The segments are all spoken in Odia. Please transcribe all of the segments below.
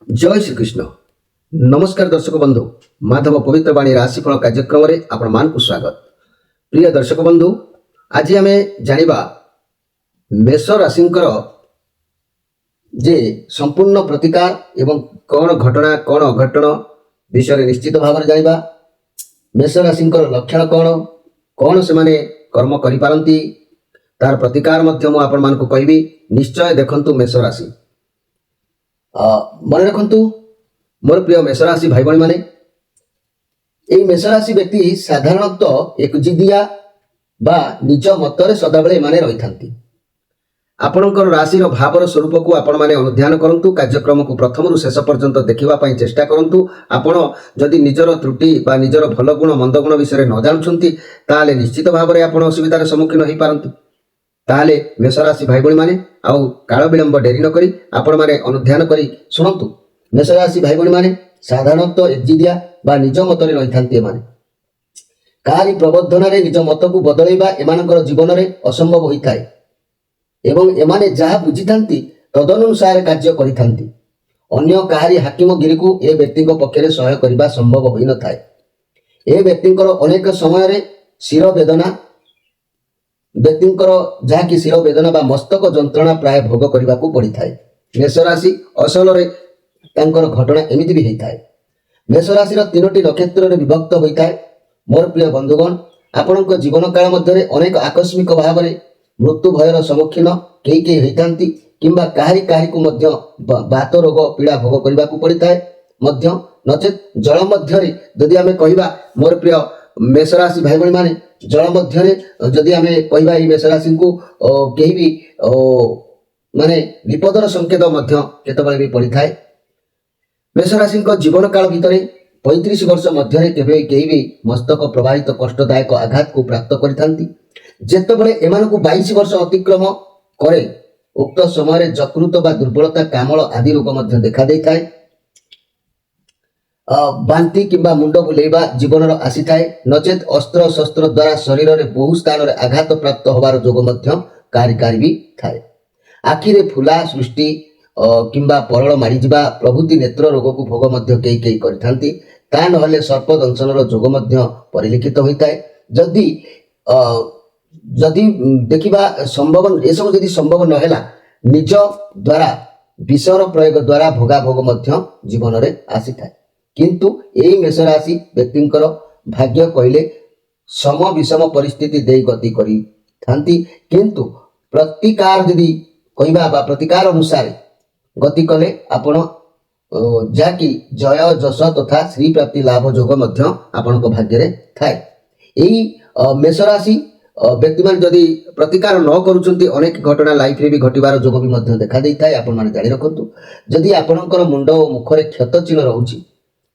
जय श्रीकृष्ण। नमस्कार दर्शक बंधु, माधव पवित्र वाणी राशिफल कार्यक्रम में आपण स्वागत। प्रिय दर्शक बंधु, आज आम जानिबा मेष राशिंकर जे संपूर्ण प्रतिकार एवं कौन घटना कौन अघटन विषय निश्चित भाव जानिबा। मेष राशिंकर लक्षण कौन कौन से माने कर्म करि पारंती तार प्रतिकार मध्य मु आपण मानकु कहबी। निश्चय देखंतु मेष राशि मन रखु मोर प्रिय मेष राशि भाई भाई माने यही मेष राशि व्यक्ति साधारणतः एक जिदिया बा निज मतरे सदाबले माने रही थांती। आपणकर राशि भावर स्वरूप को आपण माने अनुध्यान करंतु। कार्यक्रम को प्रथम रु शेष पर्यंत देखिबा पई चेष्टा करंतु। आपण जदि निजर त्रुटि बा निजर भल गुण मंद गुण विषय न जानछंती ताले निश्चित भाव में आपण असुविधार सम्मुखीन होई पारंती। ताले मेष राशि भाई भाई माने आउ काल विलंब डेरी न करी आपण माने अनुध्यान करी सुनंतु। मेष राशि भाई भाई माने साधारणतः एकजिदिया बा निज मतरे रही थांती। माने काहारी प्रबोधन रे निज मत को बदलैबा एमानकर जीवन रे असंभव होई थाए एवं एमाने जहा बुझी थांती तदनुसार कार्य करि थांती। अन्य काहारी हाकिम गिरी को ए व्यक्ति पक्षरे सहाय करबा संभव होई न थाए। ए व्यक्तिंकर अनेक समय रे शिर वेदना व्यक्तिंकर जहाँकि शिर वेदना बा मस्तक जंत्रणा प्राय भोग करने को पड़ी थाए। मेष राशि असल रे तांकर घटना एमिति भी होता है। मेष राशि तीनोटी नक्षत्र रे विभक्त होता है। मोर प्रिय बंधुगण, आपणक जीवन काल मध्य अनेक आकस्मिक भाव में मृत्यु भयर सम्मुखीन कई होती किंबा काहारी काहारी को मध्य बात रोग पीड़ा भोग करने को पड़ी थाए मध्य नचेत जल मध्य यदि आम कहिबा मोर प्रिय मेष राशि भाई भाई माने जल मध्य जदि आम कहवा मेष राशि को कहीं भी माने विपदर संकेत मध्य केतबेले भी पड़ी थाए। मेष राशि जीवन काल भितर 35 वर्ष मध्य केवे कहीं भी मस्तक प्रभावित कष्टदायक आघात को प्राप्त करिथांती। जेतेबेले एमानकु 22 वर्ष अतिक्रम करे उक्त समय जकृत बा दुर्बलता कामल आदि रोग मध्य देखा देई थाए। बांति किंबा मुंड बुलेबा जीवन आसी थाए। नचेत अस्त्र शस्त्र द्वारा शरीर में बहु स्थान में आघात प्राप्त होबार जोग मध्य कार्यकारी भी थाए। आखिरे फुला सृष्टि किंबा परल मारिजिबा प्रभृति नेत्र रोग को भोग मध्य कई करिथांती। ता नहले सर्प दंशनर जोग मध्य परिलिखित होता है। जदि जदि देखिबा संभव ए सब जदि संभव नहेला निज द्वारा विषर प्रयोग द्वारा भोगा भोग मध्य जीवन रे आसी थाए। किंतु यही मेष राशि व्यक्तिंकर भाग्य कहले सम विषम परिस्थिति दे गति करी थांती। किंतु प्रतिकार यदि कहबा बा प्रतिकार अनुसार गति कले आपण जाकि जय जश तथा श्री प्राप्ति लाभ जोग मध्य आपण भाग्य रे थाए। यही मेष राशि व्यक्ति मान जदि प्रतिकार न करूछंती अनेक घटना लाइफ रे भी घटिबार जोग भी मध्य देखा देई थाए। आपण माने जानि रखंतु जदि आपणकर मुंड और मुख रे क्षत चिन्ह रहउची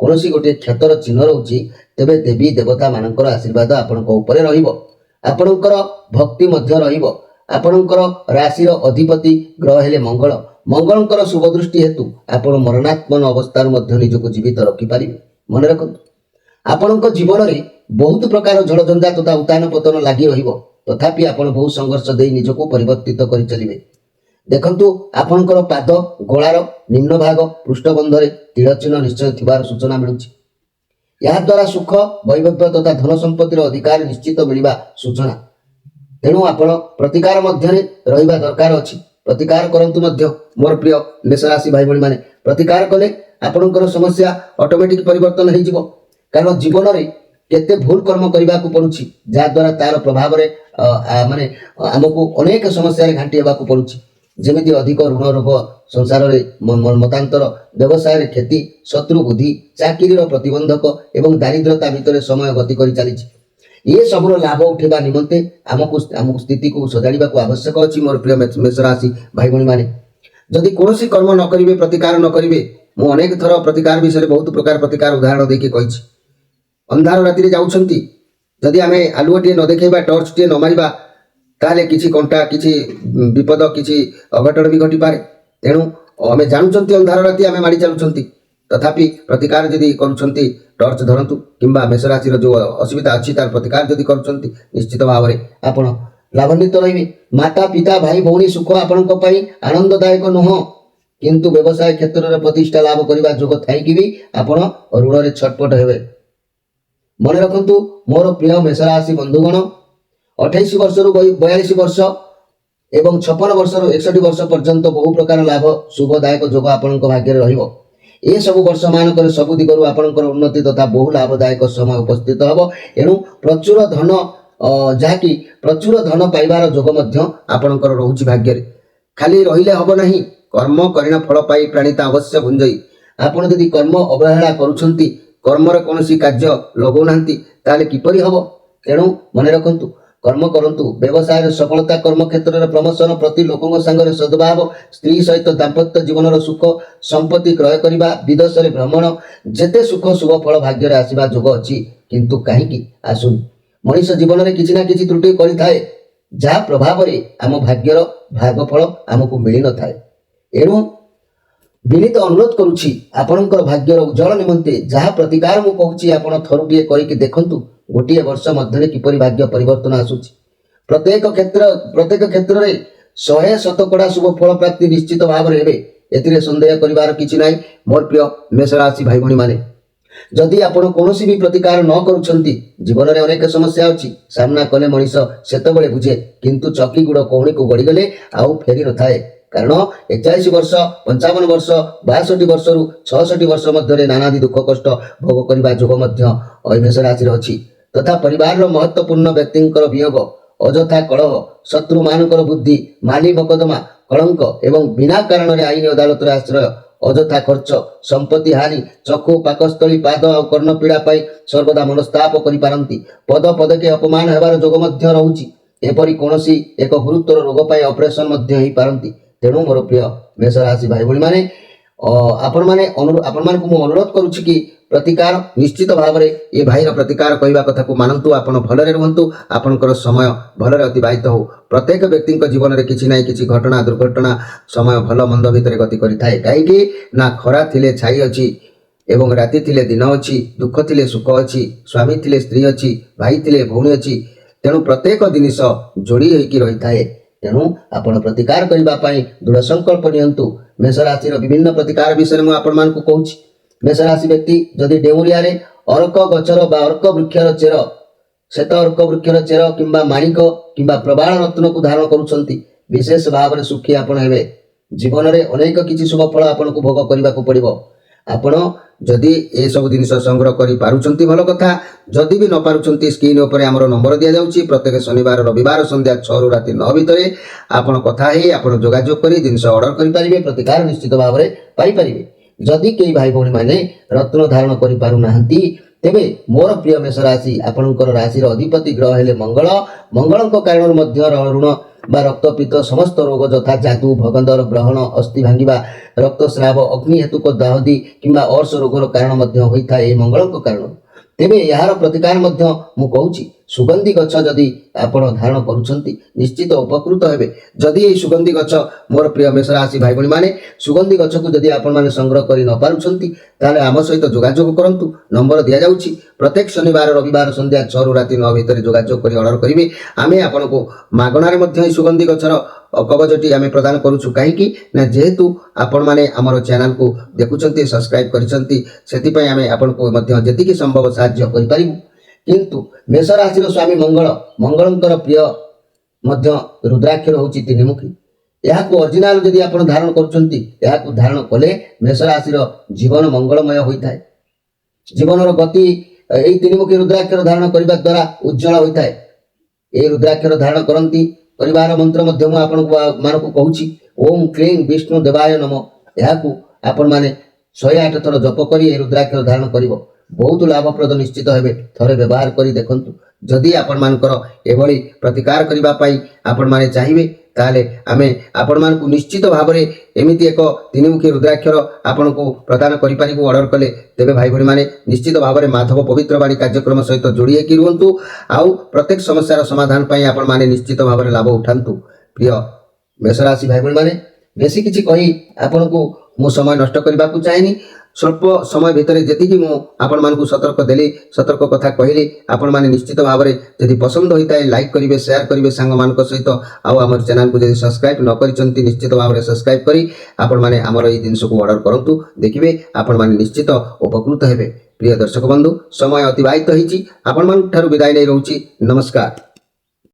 कोनोसी गोटे क्षतर चिन्ह रहउची तेबे देवी देवता मानकर आशीर्वाद आपणक ऊपर रहिबो। आपणकर भक्ति मध्य रहिबो। आपणकर राशि अधिपति ग्रह हेले मंगल। मंगलकर शुभ दृष्टि हेतु आपण मरणात्मन अवस्था मध्य निजको जीवित रखि पारिबे। मन रखंतु आपणक जीवन रे बहुत प्रकार झड़ झंझा तथा उतान पतन लागि रहिबो। तथापि आपण बहु संघर्ष देई निजको परिवर्तित करि चलिबे। देखंतु आपणकर पाद गोलार निम्न भाग पृष्ठबंधरे तीर चिन्ह निश्चय थिबार सूचना मिलुछि। या द्वारा सुख वैभव तथा धन संपत्तिर अधिकार निश्चित मिलिबा सूचना। तेणु आपण प्रतिकार मध्य रहिबा दरकार अछि। प्रतिकार करंतु मध्य मोर प्रिय मेष राशि भाई भाई माने प्रतिकार कले आपणकर समस्या ऑटोमेटिक परिवर्तन हो जिवो। कारण जीवन रे केते भूल कर्म करबा को पड़ुछि जा द्वारा तार प्रभाव रे माने हमको अनेक समस्या रे घांटी हेबा को पड़ुछि। जेमिति अधिक ऋण रोग संसार में मतांतर व्यवसाय रे क्षति शत्रु बुद्धि चाकरी प्रतिबंधक एवं दारिद्रता भितर समय गति करि चलीछि। ये सबरो लाभ उठेबा निमंते हमको स्थिति को सजाड़िबा को आवश्यक अछि। मोर प्रिय मेष राशि भाई भाई माने जदि कोनोसी कर्म न करिवे प्रतिकार न करिवे मु अनेक थर प्रतिकार विषय बहुत प्रकार प्रतिकार उदाहरण देके कहिछि। अंधार राति रे जाउछंती जदि आमे आलुओटी न देखैबा टॉर्च टी न मारिबा ताले किछि कंटा किछि विपद किछि अघटन भी घटी पारे। तेणु आमे जानुछंती अंधार राति आमे मारी चलुछंती तथापि प्रतिकार यदि करूछंती टॉर्च धरंतु किंबा मेष राशि जो असुविधा अच्छी तार प्रतिकार यदि करूछंती निश्चित भाव में आपण लाभान्वित रहिबे। माता पिता भाई भौणी सुख आपणक पई आनंददायक नुह କିନ୍ତୁ ବ୍ୟବସାୟ କ୍ଷେତ୍ରରେ ପ୍ରତିଷ୍ଠା ଲାଭ କରିବା ଯୋଗ ଥାଇକି ବି ଆପଣ ଋଣରେ ଛଟପଟ ହେବେ। ମନେ ରଖନ୍ତୁ ମୋର ପ୍ରିୟ ମେଷ ରାଶି ବନ୍ଧୁଗଣ, 28 ବର୍ଷରୁ 42 ବର୍ଷ ଏବଂ 56 ବର୍ଷରୁ 61 ବର୍ଷ ପର୍ଯ୍ୟନ୍ତ ବହୁ ପ୍ରକାର ଲାଭ ଶୁଭଦାୟକ ଯୋଗ ଆପଣଙ୍କ ଭାଗ୍ୟରେ ରହିବ। ଏସବୁ ବର୍ଷ ମାନଙ୍କରେ ସବୁ ଦିଗରୁ ଆପଣଙ୍କର ଉନ୍ନତି ତଥା ବହୁ ଲାଭଦାୟକ ସମୟ ଉପସ୍ଥିତ ହେବ। ଏଣୁ ପ୍ରଚୁର ଧନ ଯାହାକି ପ୍ରଚୁର ଧନ ପାଇବାର ଯୋଗ ମଧ୍ୟ ଆପଣଙ୍କର ରହୁଛି ଭାଗ୍ୟରେ। ଖାଲି ରହିଲେ ହେବ ନାହିଁ, କର୍ମ କରିଣ ଫଳ ପାଇ ପ୍ରାଣିତା ଅବଶ୍ୟ ଭୁଞ୍ଜଇ। ଆପଣ ଯଦି କର୍ମ ଅବହେଳା କରୁଛନ୍ତି, କର୍ମରେ କୌଣସି କାର୍ଯ୍ୟ ଲଗାଉନାହାନ୍ତି, ତାହେଲେ କିପରି ହେବ? ତେଣୁ ମନେ ରଖନ୍ତୁ, କର୍ମ କରନ୍ତୁ। ବ୍ୟବସାୟରେ ସଫଳତା, କର୍ମକ୍ଷେତ୍ରରେ ପ୍ରମୋଶନ, ପ୍ରତି ଲୋକଙ୍କ ସାଙ୍ଗରେ ସଦ୍ଭାବ, ସ୍ତ୍ରୀ ସହିତ ଦାମ୍ପତ୍ୟ ଜୀବନର ସୁଖ, ସମ୍ପତ୍ତି କ୍ରୟ କରିବା, ବିଦେଶରେ ଭ୍ରମଣ, ଯେତେ ସୁଖ ଶୁଭ ଫଳ ଭାଗ୍ୟରେ ଆସିବା ଯୋଗ ଅଛି। କିନ୍ତୁ କାହିଁକି ଆସୁନି? ମଣିଷ ଜୀବନରେ କିଛି ନା କିଛି ତ୍ରୁଟି କରିଥାଏ, ଯାହା ପ୍ରଭାବରେ ଆମ ଭାଗ୍ୟର ଭାଗଫଳ ଆମକୁ ମିଳିନଥାଏ। ଏଣୁ ବିନୀତ ଅନୁରୋଧ କରୁଛି, ଆପଣଙ୍କର ଭାଗ୍ୟର ଉଜ୍ଜଳ ନିମନ୍ତେ ଯାହା ପ୍ରତିକାର ମୁଁ କହୁଛି ଆପଣ ଥରୁଟିଏ କରିକି ଦେଖନ୍ତୁ। ଗୋଟିଏ ବର୍ଷ ମଧ୍ୟରେ କିପରି ଭାଗ୍ୟ ପରିବର୍ତ୍ତନ ଆସୁଛି। ପ୍ରତ୍ୟେକ କ୍ଷେତ୍ରରେ 100% ଶୁଭ ଫଳ ପ୍ରାପ୍ତି ନିଶ୍ଚିତ ଭାବରେ ହେବେ, ଏଥିରେ ସନ୍ଦେହ କରିବାର କିଛି ନାହିଁ। ମୋର ପ୍ରିୟ ମେଷ ରାଶି ଭାଇ ଭଉଣୀମାନେ, ଯଦି ଆପଣ କୌଣସି ବି ପ୍ରତିକାର ନ କରୁଛନ୍ତି, ଜୀବନରେ ଅନେକ ସମସ୍ୟା ଅଛି। ସାମ୍ନା କଲେ ମଣିଷ ସେତେବେଳେ ବୁଝେ, କିନ୍ତୁ ଚକି ଗୁଡ଼ କହୁଣୀକୁ ଗଡ଼ିଗଲେ ଆଉ ଫେରି ନଥାଏ। କାରଣ 41 ବର୍ଷ, 55 ବର୍ଷ, 62 ବର୍ଷରୁ 66 ବର୍ଷ ମଧ୍ୟରେ ନାନାଦି ଦୁଃଖ କଷ୍ଟ ଭୋଗ କରିବା ଯୋଗ ମଧ୍ୟ ମେଷ ରାଶିର ଅଛି। ତଥା ପରିବାରର ମହତ୍ୱପୂର୍ଣ୍ଣ ବ୍ୟକ୍ତିଙ୍କର ବିୟୋଗ, ଅଯଥା କଳହ, ଶତ୍ରୁମାନଙ୍କର ବୁଦ୍ଧି, ମାଲି ମକଦ୍ଦମା, କଳଙ୍କ ଏବଂ ବିନା କାରଣରେ ଆଇନ ଅଦାଲତରେ ଆଶ୍ରୟ, ଅଯଥା ଖର୍ଚ୍ଚ, ସମ୍ପତ୍ତି ହାନି, ଚକ୍ଷୁ, ପାକସ୍ଥଳୀ, ପାଦ ଆଉ କର୍ଣ୍ଣ ପୀଡ଼ା ପାଇ ସର୍ବଦା ମନସ୍ତାପ କରିପାରନ୍ତି। ପଦ ପଦକେ ଅପମାନ ହେବାର ଯୋଗ ମଧ୍ୟ ରହୁଛି। ଏପରି କୌଣସି ଏକ ଗୁରୁତର ରୋଗ ପାଇଁ ଅପରେସନ ମଧ୍ୟ ହେଇପାରନ୍ତି। ତେଣୁ ମୋର ପ୍ରିୟ ମେଷ ରାଶି ଭାଇ ଭଉଣୀମାନେ, ଆପଣମାନଙ୍କୁ ମୁଁ ଅନୁରୋଧ କରୁଛି କି ପ୍ରତିକାର ନିଶ୍ଚିତ ଭାବରେ ଏ ଭାଇର ପ୍ରତିକାର କହିବା କଥାକୁ ମାନନ୍ତୁ। ଆପଣ ଭଲରେ ରୁହନ୍ତୁ, ଆପଣଙ୍କର ସମୟ ଭଲରେ ଅତିବାହିତ ହେଉ। ପ୍ରତ୍ୟେକ ବ୍ୟକ୍ତିଙ୍କ ଜୀବନରେ କିଛି ନାହିଁ କିଛି ଘଟଣା ଦୁର୍ଘଟଣା ସମୟ ଭଲ ମନ୍ଦ ଭିତରେ ଗତି କରିଥାଏ। କାହିଁକି ନା ଖରା ଥିଲେ ଛାଇ ଅଛି ଏବଂ ରାତି ଥିଲେ ଦିନ ଅଛି, ଦୁଃଖ ଥିଲେ ସୁଖ ଅଛି, ସ୍ୱାମୀ ଥିଲେ ସ୍ତ୍ରୀ ଅଛି, ଭାଇ ଥିଲେ ଭଉଣୀ ଅଛି। ତେଣୁ ପ୍ରତ୍ୟେକ ଜିନିଷ ଯୋଡ଼ି ହୋଇକି ରହିଥାଏ। ତେଣୁ ଆପଣ ପ୍ରତିକାର କରିବା ପାଇଁ ଦୃଢ଼ ସଂକଳ୍ପ ନିଅନ୍ତୁ। ମେଷ ରାଶିର ବିଭିନ୍ନ ପ୍ରତିକାର ବିଷୟରେ ମୁଁ ଆପଣମାନଙ୍କୁ କହୁଛି। ମେଷ ରାଶି ବ୍ୟକ୍ତି ଯଦି ଡେଉଁରିଆରେ ଅରକ ଗଛର ବା ଅର୍କ ବୃକ୍ଷର ଚେର, ଶ୍ଵେତ ଅର୍କ ବୃକ୍ଷର ଚେର କିମ୍ବା ମାଣିକ କିମ୍ବା ପ୍ରବାଳ ରତ୍ନକୁ ଧାରଣ କରୁଛନ୍ତି, ବିଶେଷ ଭାବରେ ସୁଖୀ ଆପଣ ହେବେ। ଜୀବନରେ ଅନେକ କିଛି ଶୁଭ ଫଳ ଆପଣଙ୍କୁ ଭୋଗ କରିବାକୁ ପଡ଼ିବ। ଆପଣ ଯଦି ଏସବୁ ଜିନିଷ ସଂଗ୍ରହ କରିପାରୁଛନ୍ତି ଭଲ କଥା। ଯଦି ବି ନ ପାରୁଛନ୍ତି, ସ୍କ୍ରିନ୍ ଉପରେ ଆମର ନମ୍ବର ଦିଆଯାଉଛି। ପ୍ରତ୍ୟେକ ଶନିବାର ରବିବାର ସନ୍ଧ୍ୟା 6ରୁ ରାତି 9 ଭିତରେ ଆପଣ କଥା ହେଇ ଆପଣ ଯୋଗାଯୋଗ କରି ଜିନିଷ ଅର୍ଡର କରିପାରିବେ, ପ୍ରତିକାର ନିଶ୍ଚିତ ଭାବରେ ପାଇପାରିବେ। ଯଦି କେହି ଭାଇ ଭଉଣୀମାନେ ରତ୍ନ ଧାରଣ କରିପାରୁନାହାନ୍ତି, ତେବେ ମୋର ପ୍ରିୟ ମେଷ ରାଶି, ଆପଣଙ୍କର ରାଶିର ଅଧିପତି ଗ୍ରହ ହେଲେ ମଙ୍ଗଳ। ମଙ୍ଗଳଙ୍କ କାରଣରୁ ମଧ୍ୟ ଋଣ ବା ରକ୍ତପିତ୍ତ ସମସ୍ତ ରୋଗ ଯଥା ଯାଦୁ, ଭଗନ୍ଦର, ଗ୍ରହଣ, ଅସ୍ଥି ଭାଙ୍ଗିବା, ରକ୍ତସ୍ରାବ, ଅଗ୍ନି ହେତୁକ ଦାହଦି କିମ୍ବା ଅର୍ଶ ରୋଗର କାରଣ ମଧ୍ୟ ହୋଇଥାଏ ଏହି ମଙ୍ଗଳଙ୍କ କାରଣରୁ। ତେବେ ଏହାର ପ୍ରତିକାର ମଧ୍ୟ ମୁଁ କହୁଛି। ସୁଗନ୍ଧି ଗଛ ଯଦି ଆପଣ ଧାରଣ କରୁଛନ୍ତି, ନିଶ୍ଚିତ ଉପକୃତ ହେବେ। ଯଦି ଏହି ସୁଗନ୍ଧି ଗଛ, ମୋର ପ୍ରିୟ ମେଷ ରାଶି ଭାଇ ଭଉଣୀମାନେ, ସୁଗନ୍ଧି ଗଛକୁ ଯଦି ଆପଣମାନେ ସଂଗ୍ରହ କରି ନ ପାରୁଛନ୍ତି, ତାହେଲେ ଆମ ସହିତ ଯୋଗାଯୋଗ କରନ୍ତୁ। ନମ୍ବର ଦିଆଯାଉଛି। ପ୍ରତ୍ୟେକ ଶନିବାର ରବିବାର ସନ୍ଧ୍ୟା 6ରୁ ରାତି 9 ଭିତରେ ଯୋଗାଯୋଗ କରି ଅର୍ଡର କରିବେ। ଆମେ ଆପଣଙ୍କୁ ମାଗଣାରେ ମଧ୍ୟ ଏହି ସୁଗନ୍ଧି ଗଛର କବଚଟି ଆମେ ପ୍ରଦାନ କରୁଛୁ। କାହିଁକି ନା ଯେହେତୁ ଆପଣମାନେ ଆମର ଚ୍ୟାନେଲକୁ ଦେଖୁଛନ୍ତି, ସବସ୍କ୍ରାଇବ କରିଛନ୍ତି, ସେଥିପାଇଁ ଆମେ ଆପଣଙ୍କୁ ମଧ୍ୟ ଯେତିକି ସମ୍ଭବ ସାହାଯ୍ୟ କରିପାରିବୁ। କିନ୍ତୁ ମେଷ ରାଶିର ସ୍ୱାମୀ ମଙ୍ଗଳଙ୍କର ପ୍ରିୟ ମଧ୍ୟ ରୁଦ୍ରାକ୍ଷର ହେଉଛି ତିନିମୁଖୀ। ଏହାକୁ ଅରିଜିନାଲ ଯଦି ଆପଣ ଧାରଣ କରୁଛନ୍ତି, ଏହାକୁ ଧାରଣ କଲେ ମେଷ ରାଶିର ଜୀବନ ମଙ୍ଗଳମୟ ହୋଇଥାଏ। ଜୀବନର ଗତି ଏହି ତିନିମୁଖୀ ରୁଦ୍ରାକ୍ଷର ଧାରଣ କରିବା ଦ୍ୱାରା ଉଜ୍ଜଳ ହୋଇଥାଏ। ଏହି ରୁଦ୍ରାକ୍ଷର ଧାରଣ କରିବାର ମନ୍ତ୍ର ମଧ୍ୟ ମୁଁ ଆପଣମାନଙ୍କୁ କହୁଛି। ଓମ୍ କ୍ଲିଂ ବିଷ୍ଣୁ ଦେବାୟ ନମ। ଏହାକୁ ଆପଣମାନେ 108 ଥର ଜପ କରି ଏହି ରୁଦ୍ରାକ୍ଷର ଧାରଣ କରିବ। ବହୁତ ଲାଭପ୍ରଦ ନିଶ୍ଚିତ ହେବେ। ଥରେ ବ୍ୟବହାର କରି ଦେଖନ୍ତୁ। ଯଦି ଆପଣମାନଙ୍କର ଏଭଳି ପ୍ରତିକାର କରିବା ପାଇଁ ଆପଣମାନେ ଚାହିଁବେ, ତାହେଲେ ଆମେ ଆପଣମାନଙ୍କୁ ନିଶ୍ଚିତ ଭାବରେ ଏମିତି ଏକ ତିନିମୁଖୀ ରୁଦ୍ରାକ୍ଷର ଆପଣଙ୍କୁ ପ୍ରଦାନ କରିପାରିବୁ ଅର୍ଡର କଲେ। ତେବେ ଭାଇ ଭଉଣୀମାନେ, ନିଶ୍ଚିତ ଭାବରେ ମାଧବ ପବିତ୍ର ବାଣୀ କାର୍ଯ୍ୟକ୍ରମ ସହିତ ଯୋଡ଼ି ହେଇକି ରୁହନ୍ତୁ। ଆଉ ପ୍ରତ୍ୟେକ ସମସ୍ୟାର ସମାଧାନ ପାଇଁ ଆପଣମାନେ ନିଶ୍ଚିତ ଭାବରେ ଲାଭ ଉଠାନ୍ତୁ। ପ୍ରିୟ ମେଷ ରାଶି ଭାଇ ଭଉଣୀମାନେ, ବେଶୀ କିଛି କହି ଆପଣଙ୍କୁ ମୁଁ ସମୟ ନଷ୍ଟ କରିବାକୁ ଚାହେଁନି। ସ୍ୱଳ୍ପ ସମୟ ଭିତରେ ଯେତିକି ମୁଁ ଆପଣମାନଙ୍କୁ ସତର୍କ ଦେଲି, ସତର୍କ କଥା କହିଲି, ଆପଣମାନେ ନିଶ୍ଚିତ ଭାବରେ ଯଦି ପସନ୍ଦ ହୋଇଥାଏ ଲାଇକ୍ କରିବେ, ସେୟାର କରିବେ ସାଙ୍ଗମାନଙ୍କ ସହିତ। ଆଉ ଆମର ଚ୍ୟାନେଲକୁ ଯଦି ସବସ୍କ୍ରାଇବ୍ ନ କରିଛନ୍ତି ନିଶ୍ଚିତ ଭାବରେ ସବସ୍କ୍ରାଇବ୍ କରି ଆପଣମାନେ ଆମର ଏହି ଜିନିଷକୁ ଅର୍ଡ଼ର କରନ୍ତୁ। ଦେଖିବେ ଆପଣମାନେ ନିଶ୍ଚିତ ଉପକୃତ ହେବେ। ପ୍ରିୟ ଦର୍ଶକ ବନ୍ଧୁ, ସମୟ ଅତିବାହିତ ହୋଇଛି, ଆପଣମାନଙ୍କ ଠାରୁ ବିଦାୟ ନେଇ ରହୁଛି। ନମସ୍କାର।